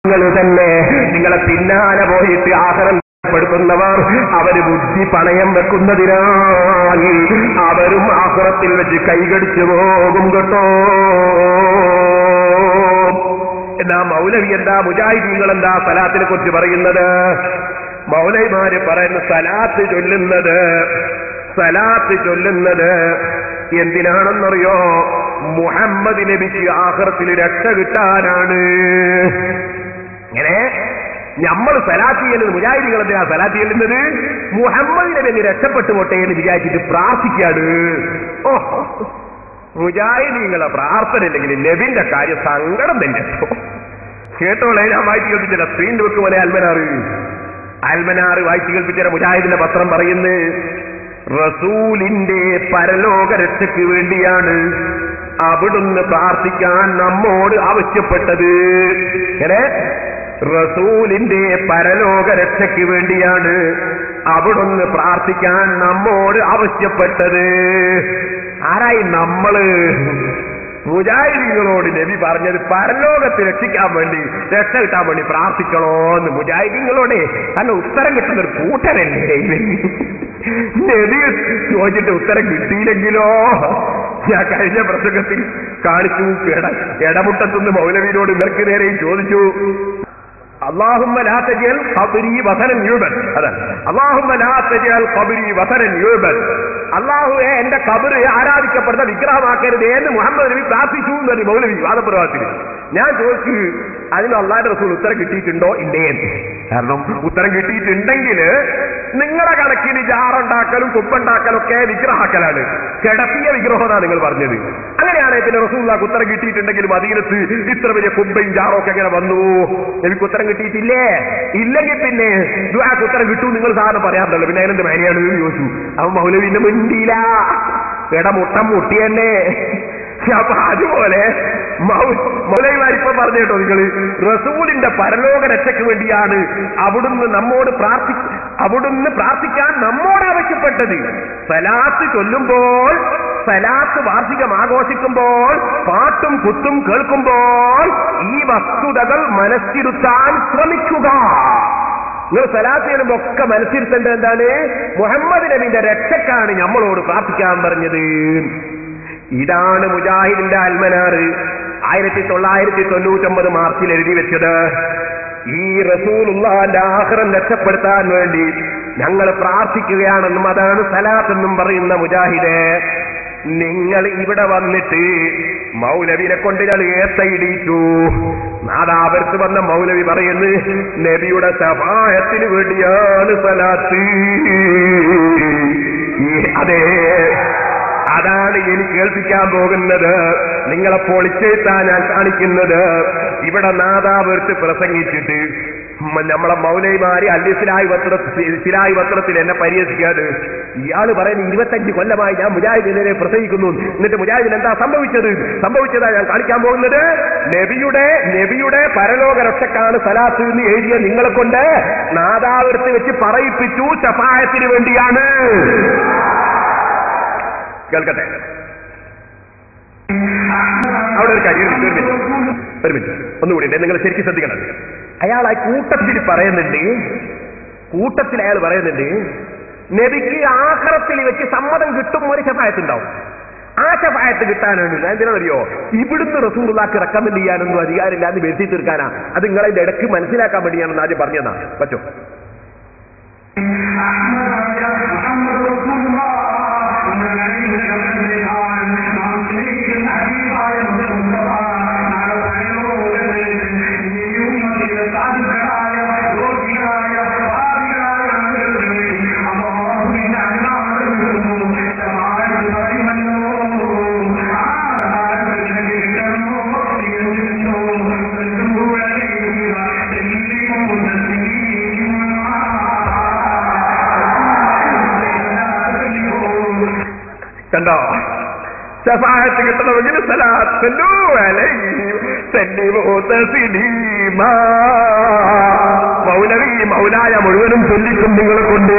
നിങ്ങൾ തന്നെ നിങ്ങളെ പിന്നാലെ പോയിട്ട് ആഹാരം പ്പെടുത്തുന്നവർ അവര് ബുദ്ധി പണയം വെക്കുന്നതിനായി അവരും ആഖിറത്തിൽ വെച്ച് കൈകടിച്ചു പോകും കേട്ടോ. എന്നാ മൗലവി എന്താ, മുജാഹിദീങ്ങൾ എന്താ സലാത്തിനെ കുറിച്ച് പറയുന്നത്? മൗലവിമാര് പറയുന്ന സലാത്ത് ചൊല്ലുന്നത് എന്തിനാണെന്നറിയോ? മുഹമ്മദ് നബിക്ക് ആഖിറത്തിൽ രക്ഷ കിട്ടാനാണ്. ഇങ്ങനെ നമ്മൾ സലാത്ത് ചെയ്യുന്നത്, മുജാഹിദീങ്ങൾ എന്തിനാ സലാത്ത് ചെല്ലുന്നത്? മുഹമ്മദ് നബി രക്ഷപ്പെട്ടു പോട്ടെ എന്ന് വിചാരിച്ചിട്ട് പ്രാർത്ഥിക്കാണ്. ഓ, മുജാഹിദീങ്ങളെ പ്രാർത്ഥന ഇല്ലെങ്കിൽ നബിന്റെ കാര്യം സങ്കടം തന്നെ കേട്ടോളെ. ഞാൻ വായിച്ചു കേൾപ്പിച്ചില്ല, സ്ക്രീനിൽ വെക്ക് പോലെ അൽമനാറ് വായിച്ചു കേൾപ്പിച്ച മുജാഹിദിന്റെ പത്രം പറയുന്നു, റസൂലിന്റെ പരലോക രക്ഷയ്ക്ക് വേണ്ടിയാണ് അവിടുന്ന് പ്രാർത്ഥിക്കാൻ നമ്മോട് ആവശ്യപ്പെട്ടത്. ഇങ്ങനെ റസൂലിന്റെ പരലോക രക്ഷയ്ക്ക് വേണ്ടിയാണ് അവിടുന്ന് പ്രാർത്ഥിക്കാൻ നമ്മോട് ആവശ്യപ്പെട്ടത്. ആരായി നമ്മള്? മുജാഹിദീങ്ങളോട് നബി പറഞ്ഞത് പരലോകത്ത് രക്ഷിക്കാൻ വേണ്ടി, രക്ഷ കിട്ടാൻ വേണ്ടി പ്രാർത്ഥിക്കണോന്ന് മുജാഹിദീങ്ങളോടെ. കാരണം ഉത്തരം കിട്ടുന്ന ഒരു കൂട്ടരല്ലേ നബി ചോദിച്ചിട്ട് ഉത്തരം കിട്ടിയില്ലെങ്കിലോ? ഞാൻ കഴിഞ്ഞ പ്രസംഗത്തിൽ കാണിച്ചു, ഇടമുട്ടത്തുനിന്ന് മൗലവിയോട് ഇവർക്ക് നേരെയും ചോദിച്ചു, അല്ലാഹുമ്മ ലാ തജഅൽ ഖബ്രി വസനൻ യുഅബദ്. അതാണ് അല്ലാഹുമ്മ ലാ തജഅൽ ഖബ്രി വസനൻ യുഅബദ്. അല്ലാഹുവേ എന്റെ ഖബർ ആരാധിക്കപ്പെടുന്ന വിഗ്രഹമാക്കരുതേ എന്ന് മുഹമ്മദ് നബി പ്രാർത്ഥിച്ചു എന്ന് മൗലവി വാദപ്രവാദത്തിൽ. ഞാൻ ചോദിച്ചു, അതിന് അല്ലാഹുവിന്റെ റസൂൽ ഉത്തരം കിട്ടിയിട്ടുണ്ടോ ഇല്ലേ? കാരണം ഉത്തരം കിട്ടിയിട്ടുണ്ടെങ്കിൽ നിങ്ങളുടെ കണക്കിന് ജാറുണ്ടാക്കലും കുപ്പുണ്ടാക്കലും ഒക്കെ വിഗ്രഹാക്കലാണ്, കിടത്തിയ വിഗ്രഹമാണ് നിങ്ങൾ പറഞ്ഞത്. അങ്ങനെയാണെങ്കിൽ പിന്നെ റസൂലുള്ളാഹിക്ക് ഉത്തരം കിട്ടിയിട്ടുണ്ടെങ്കിൽ മദീനത്ത് ഇത്ര വലിയ കുമ്പയും ജാറും ഒക്കെ എങ്ങനെ വന്നു? എനിക്ക് ഉത്തരം കിട്ടിയിട്ടില്ലേ? ഇല്ലെങ്കിൽ പിന്നെ ദുആക്ക് ഉത്തരം കിട്ടൂ നിങ്ങൾ സാധനം പറയാറുണ്ടല്ലോ, പിന്നെ അതിനെന്ത് മേനെയാണ് ചോദിച്ചു. അവൻ മൗലവിന്റെ മുൻപില ഇടമുട്ടം മുട്ടിയല്ലേ. അപ്പൊ അതുപോലെ മൗലവിമാരിപ്പോ പറഞ്ഞു കേട്ടോ, നിങ്ങൾ റസൂലിന്റെ പരലോക രക്ഷയ്ക്ക് വേണ്ടിയാണ് അവിടുന്ന് പ്രാർത്ഥിക്കാൻ നമ്മോട് ആവശ്യപ്പെട്ടത്. സലാത്ത് ചൊല്ലുമ്പോൾ, സലാത്ത് വാർഷികം ആഘോഷിക്കുമ്പോൾ, പാട്ടും കുത്തും കേൾക്കുമ്പോൾ ഈ വസ്തുതകൾ മനസ്സിരുത്താൻ ശ്രമിക്കുക. നിങ്ങൾ സലാത്ത് ചെയ്യുമ്പോ ഒക്കെ മനസ്സിരുത്തേണ്ടത് എന്താണ്? മുഹമ്മദ് നബിന്റെ രക്ഷക്കാണ് നമ്മളോട് പ്രാർത്ഥിക്കാൻ പറഞ്ഞത്. ഇതാണ് മുജാഹിദിന്റെ അൽമനാറ് 1999 മാർച്ചിൽ എഴുതി വെച്ചത്. ഈ റസൂലുള്ളാഹിന്റെ ആഖിറം രക്ഷപ്പെടുത്താൻ വേണ്ടി ഞങ്ങൾ പ്രാർത്ഥിക്കുകയാണെന്നും അതാണ് സലാത്തെന്നും പറയുന്ന മുജാഹിദ്, നിങ്ങൾ ഇവിടെ വന്നിട്ട് മൗലവിനെ കൊണ്ട് ഞാൻ ഏത്തയിടിച്ചു. നാദാപുരത്ത് വന്ന മൗലവി പറയുന്നു, നബിയുടെ ശഫാഅത്തിന് വേണ്ടിയാണ് സലാത്ത്. അതെ, അതാണ് എനിക്ക് കേൾപ്പിക്കാൻ പോകുന്നത്. നിങ്ങളെ പൊളിച്ചെഴുത്താൻ ഞാൻ കാണിക്കുന്നത്. ഇവിടെ നാദാപുരത്ത് പ്രസംഗിച്ചിട്ട് നമ്മളെ മൗലവിമാര് സിലായി പത്രത്തിൽ എന്നെ പരിഹസിക്കാണ്. ഇയാള് പറയുന്നത് 25 കൊല്ലമായി ഞാൻ മുജാഹിദിനെ പ്രസംഗിക്കുന്നു, എന്നിട്ട് മുജാഹിദിന് എന്താ സംഭവിച്ചതാ ഞാൻ കാണിക്കാൻ പോകുന്നത്. നബിയുടെ പരലോക രക്ഷക്കാണ് സലാത്ത് എന്ന് എഴുതിയ നിങ്ങളെ കൊണ്ട് നാദാപുരത്ത് വെച്ച് പറയിപ്പിച്ചു ശഫാഅത്തിന് വേണ്ടിയാണ്. കേൾക്കട്ടെ, അവിടെ ഒരു കാര്യം ഒരു മിനിറ്റ് ഒന്നുകൂടി നിങ്ങൾ ശരിക്കും ശ്രദ്ധിക്കണം. അയാൾ ആ കൂട്ടത്തിൽ പറയുന്നുണ്ട് നബിക്ക് ആഖിറത്തിൽ വെച്ച് സമ്മതം കിട്ടും ഒരു ശഫാഅത്തുണ്ടാവും. ആ ശഫാഅത്ത് കിട്ടാനാണ്. എന്തിനാണെന്നറിയോ? ഇവിടുന്ന് റസൂലുള്ളാഹിക്ക് റെക്കമെൻഡ് ചെയ്യാനൊന്നും അധികാരമില്ല, എന്ന് വരുത്തി തീർക്കാനാ. അത് നിങ്ങളതിന്റെ ഇടയ്ക്ക് മനസ്സിലാക്കാൻ വേണ്ടിയാണെന്ന് ആദ്യം പറഞ്ഞതാ. പറ്റോ? കണ്ടോ? ശഫാഅത്ത് കിട്ടണമെങ്കിൽ സലാത്തു അലൈഹി മൗലവി മൗലായ മുഴുവനും ചൊല്ലിക്കും നിങ്ങളെ കൊണ്ട്.